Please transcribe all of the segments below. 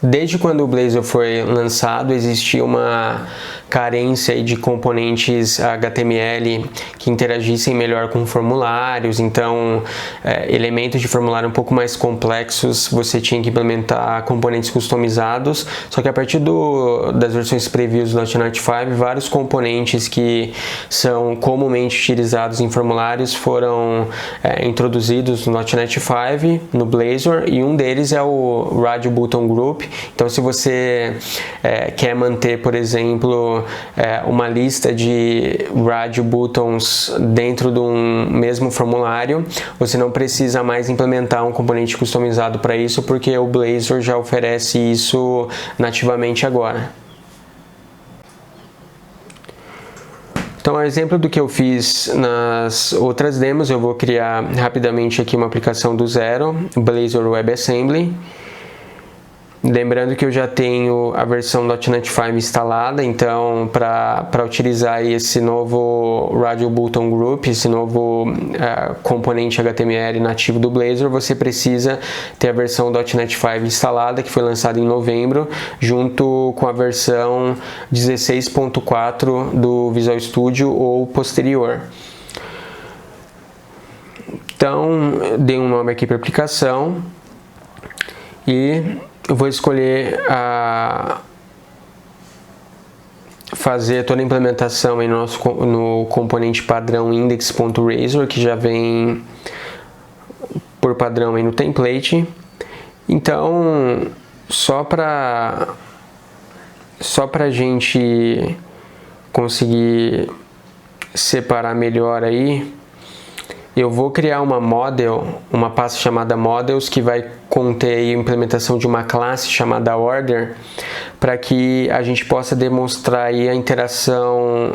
Desde quando o Blazor foi lançado, existia uma carência aí de componentes HTML que interagissem melhor com formulários, então elementos de formulário um pouco mais complexos você tinha que implementar componentes customizados, só que a partir das versões previews do .NET 5, vários componentes que são comumente utilizados em formulários foram introduzidos no .NET 5, no Blazor, e um deles é o Radio Button Group. Então se você quer manter, por exemplo, uma lista de radio buttons dentro de um mesmo formulário, você não precisa mais implementar um componente customizado para isso, porque o Blazor já oferece isso nativamente agora. Então, um exemplo do que eu fiz nas outras demos, eu vou criar rapidamente aqui uma aplicação do zero, Blazor WebAssembly. Lembrando que eu já tenho a versão .NET 5 instalada, então para utilizar esse novo Radio Button Group, esse novo componente HTML nativo do Blazor, você precisa ter a versão .NET 5 instalada, que foi lançada em novembro, junto com a versão 16.4 do Visual Studio ou posterior. Então, dei um nome aqui para a aplicação e eu vou escolher fazer toda a implementação aí no componente padrão index.razor, que já vem por padrão aí no template. Então, só para a gente conseguir separar melhor aí, eu vou criar uma pasta chamada models, que vai conter a implementação de uma classe chamada order, para que a gente possa demonstrar aí a interação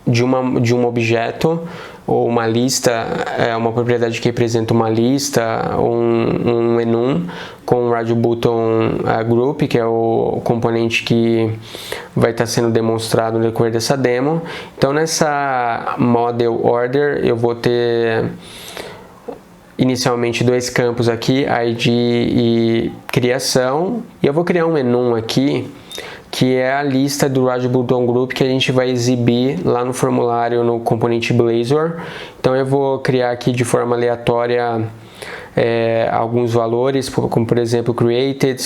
de um objeto ou uma lista, uma propriedade que representa uma lista ou um enum, com o Radio Button Group, que é o componente que vai estar sendo demonstrado no decorrer dessa demo. Então, nessa model order, eu vou ter inicialmente dois campos aqui, ID e criação, e eu vou criar um enum aqui, que é a lista do Radio Button Group que a gente vai exibir lá no formulário no componente Blazor. Então eu vou criar aqui de forma aleatória alguns valores, como por exemplo created,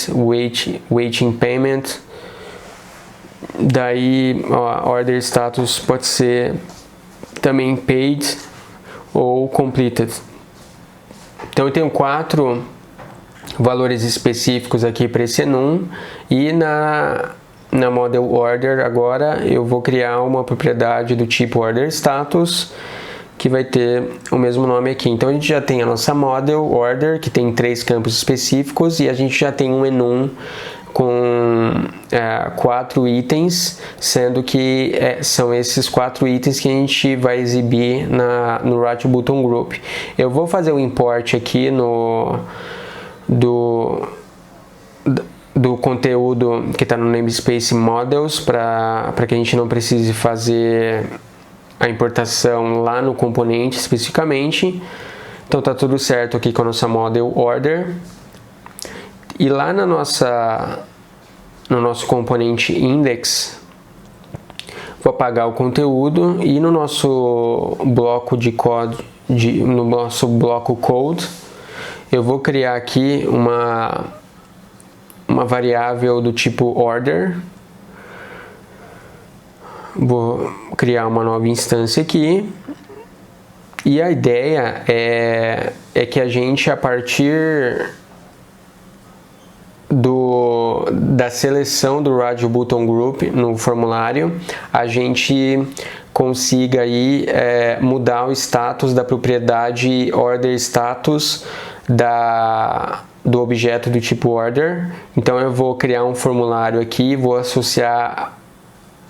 waiting payment, daí order status pode ser também paid ou completed. Então eu tenho 4 valores específicos aqui para esse enum, e na model order agora eu vou criar uma propriedade do tipo order status, que vai ter o mesmo nome aqui. Então a gente já tem a nossa model order, que tem 3 campos específicos, e a gente já tem um enum com 4 itens, sendo que são esses 4 itens que a gente vai exibir no Radio Button Group. Eu vou fazer o import aqui do conteúdo que está no namespace models, para que a gente não precise fazer a importação lá no componente especificamente. Então tá tudo certo aqui com a nossa model order. E lá no nosso componente index, vou apagar o conteúdo, e no nosso bloco de código, no nosso bloco code, eu vou criar aqui uma variável do tipo order. Vou criar uma nova instância aqui, e a ideia é que a gente, a partir da seleção do Radio Button Group no formulário, a gente consiga aí mudar o status da propriedade order status do objeto do tipo order. Então eu vou criar um formulário aqui, vou associar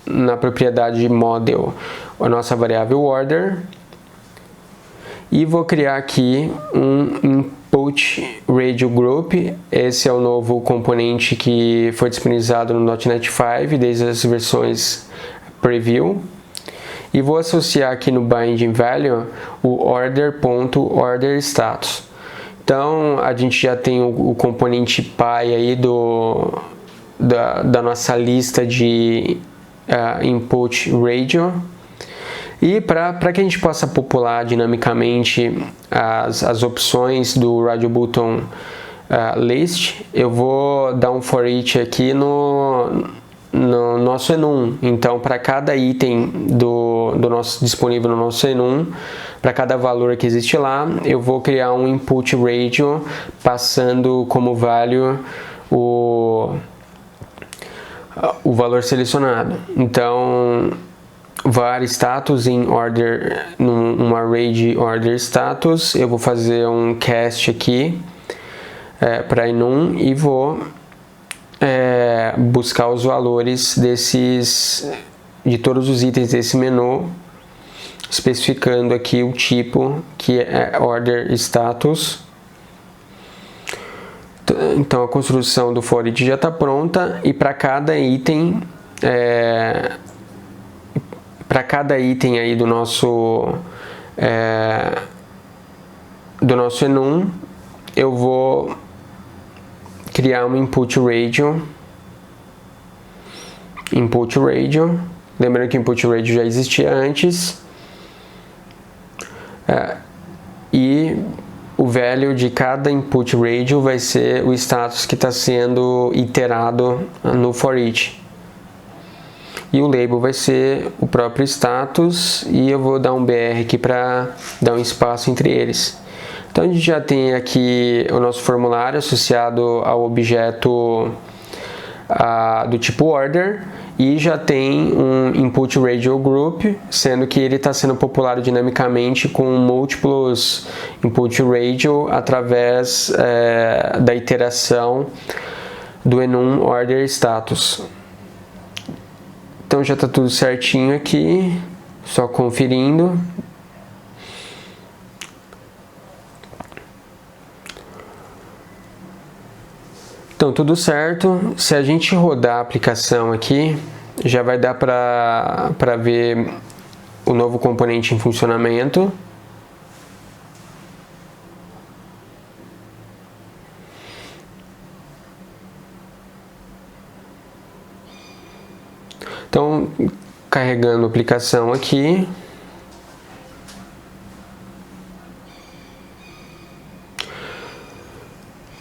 na propriedade model a nossa variável order, e vou criar aqui um input radio group. Esse é o novo componente que foi disponibilizado no .NET 5 desde as versões preview, e vou associar aqui no binding value o order.orderStatus. Então a gente já tem o componente pai aí da nossa lista de input radio. E para que a gente possa popular dinamicamente as opções do Radio Button list, eu vou dar um for each aqui no nosso enum. Então, para cada item do nosso disponível no nosso enum, para cada valor que existe lá, eu vou criar um input radio passando como value o valor selecionado. Então, var status em order, num array de order status, eu vou fazer um cast aqui para enum e vou buscar os valores de todos os itens desse menu, especificando aqui o tipo, que é order status. Então a construção do for each já está pronta, e para cada item aí do nosso enum, eu vou criar um input radio. Lembrando que o input radio já existia antes. E o value de cada input radio vai ser o status que está sendo iterado no for each. E o label vai ser o próprio status, e eu vou dar um BR aqui para dar um espaço entre eles. Então a gente já tem aqui o nosso formulário associado ao objeto do tipo order, e já tem um input radio group, sendo que ele está sendo populado dinamicamente com múltiplos input radio através da iteração do enum order status. Então já está tudo certinho aqui, só conferindo. Então tudo certo. Se a gente rodar a aplicação aqui, já vai dar para ver o novo componente em funcionamento. Então, carregando a aplicação aqui.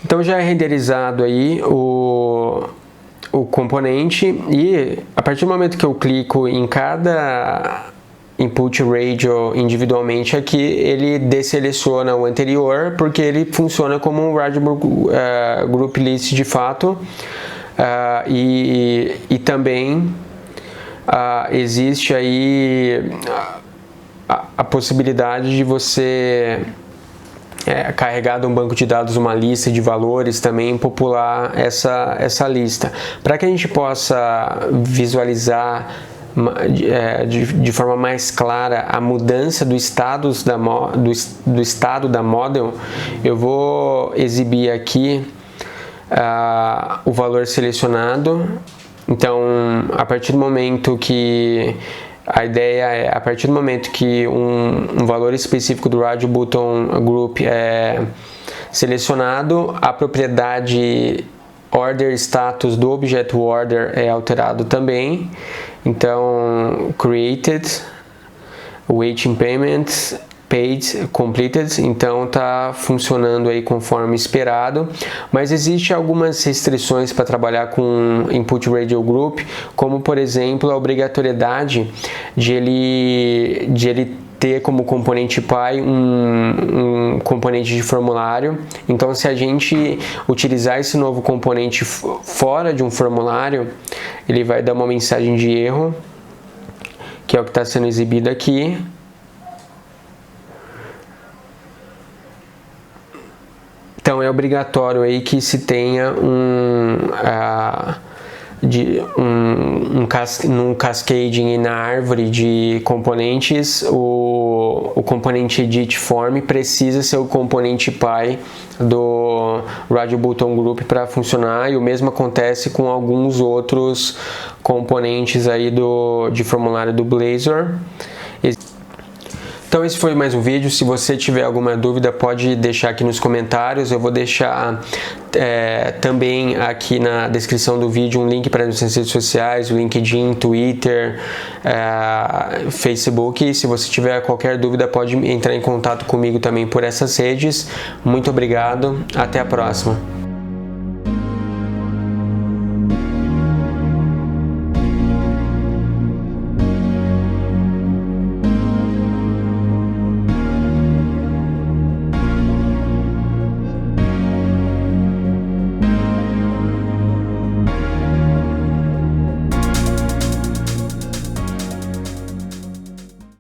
Então já é renderizado aí o componente, e a partir do momento que eu clico em cada input radio individualmente aqui, ele deseleciona o anterior, porque ele funciona como um radio group list de fato. E também existe aí a possibilidade de você carregar de um banco de dados uma lista de valores, também popular essa lista. Para que a gente possa visualizar de forma mais clara a mudança do estado da model, eu vou exibir aqui o valor selecionado. Então, a partir do momento que um valor específico do Radio Button Group é selecionado, a propriedade order status do objeto order é alterado também. Então, created, waiting payment, paid, completed. Então tá funcionando aí conforme esperado, mas existe algumas restrições para trabalhar com input radio group, como por exemplo a obrigatoriedade de ele ter como componente pai um componente de formulário. Então, se a gente utilizar esse novo componente fora de um formulário, ele vai dar uma mensagem de erro, que é o que está sendo exibido aqui. Então é obrigatório aí que se tenha no cascading e na árvore de componentes, o componente edit form precisa ser o componente pai do Radio Button Group para funcionar, e o mesmo acontece com alguns outros componentes aí de formulário do Blazor. Então esse foi mais um vídeo. Se você tiver alguma dúvida, pode deixar aqui nos comentários. Eu vou deixar também aqui na descrição do vídeo um link para as redes sociais, o LinkedIn, Twitter, Facebook. E se você tiver qualquer dúvida, pode entrar em contato comigo também por essas redes. Muito obrigado, até a próxima.